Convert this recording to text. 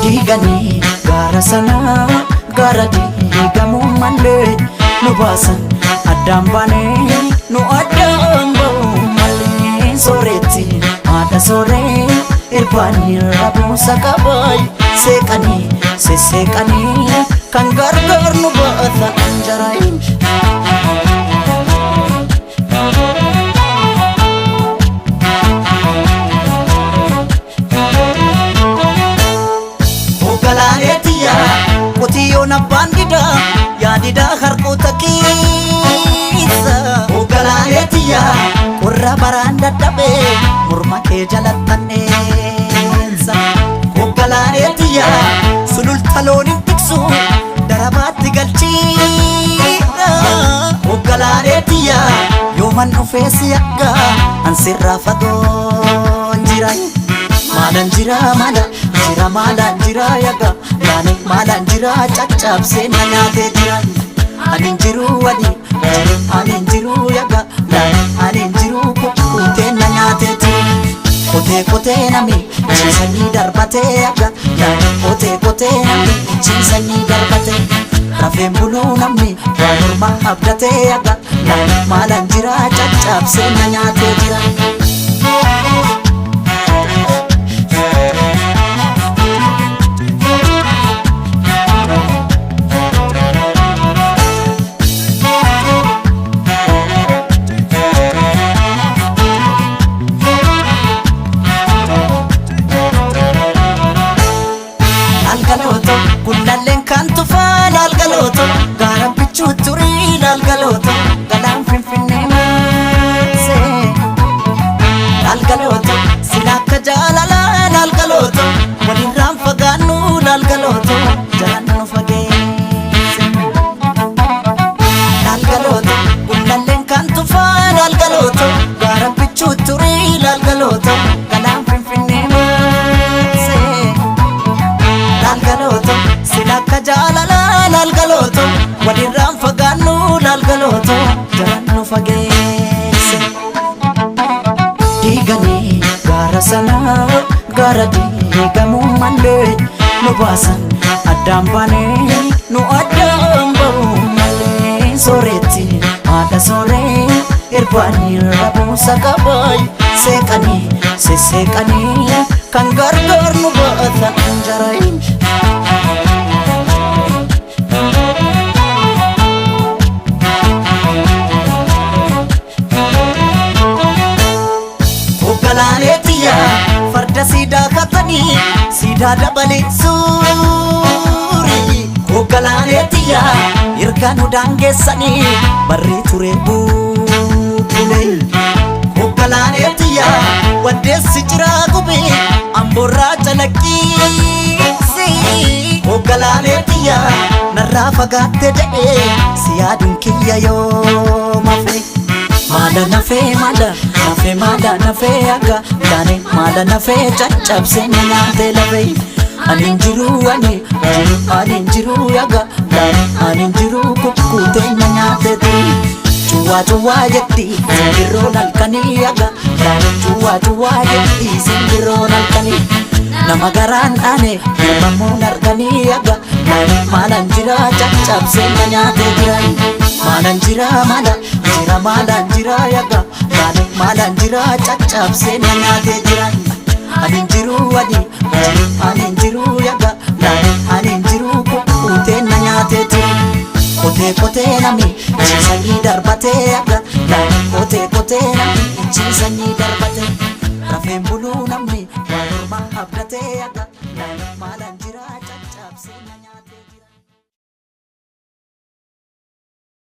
Digani gara sana gara digamu male nu basan adam bane nu adam bau male soreti ada sore irbani rabu sakabai sekani sesekani kan gargar nu bata anjarai na bandida ya dida harko takisa ogalaletia urra baranda dabe murma ke jalatanensa ogalaletia sulul taloni tiksu darabati galchina ogalaletia yoman ofesi yakka ansirra fadon jirai malan jira malan jira yaga yani malan jira chachap se nanyate jira anin jiru wadi anin jiru yaga anin jiru kute nanyate jira kote nami chisani darbate yaga kote nami chisani darbate rafe bulu nami warma abdate yaga malan jira chachap se nanyate jira Digani gara sana gara digamu male nu basan adam bane nu adam bau male soreti ada sore irbani rabu sakabai sekani sesekani kan gargar nu bata anjarai farda sida katani sida dabale suri kogalaletia irkanu dangesani barri ture bule kogalaletia wade sijra gube amborra chalaki si kogalaletia narra fagatte de siadun kiyayo mafe mala nafe aga dane mala nafe chachap se nyate lave anin jiru anin jiru aga dane anin jiru kukute nyate tu Cuwaa cuwaa jetti simbirroon halkanii aga. Cuwaa cuwaa jetti simbirroon halkanii. Nama garaan dhaane ilmamuun arganii aga. Maalan jira caccabsee na nyaatee jiran. Maalan jira maalan jira yaga. Maalan jira caccabsee na nyaatee jiran. Anin jiru anin jiru yaga. Anin jiru kutee na nyaatee jiran. Kotee nami ciisanii darbatee yaga. Kotee nami ciisanii darbatee. Rafeen buluu namni waan ormaa abdatee yaga.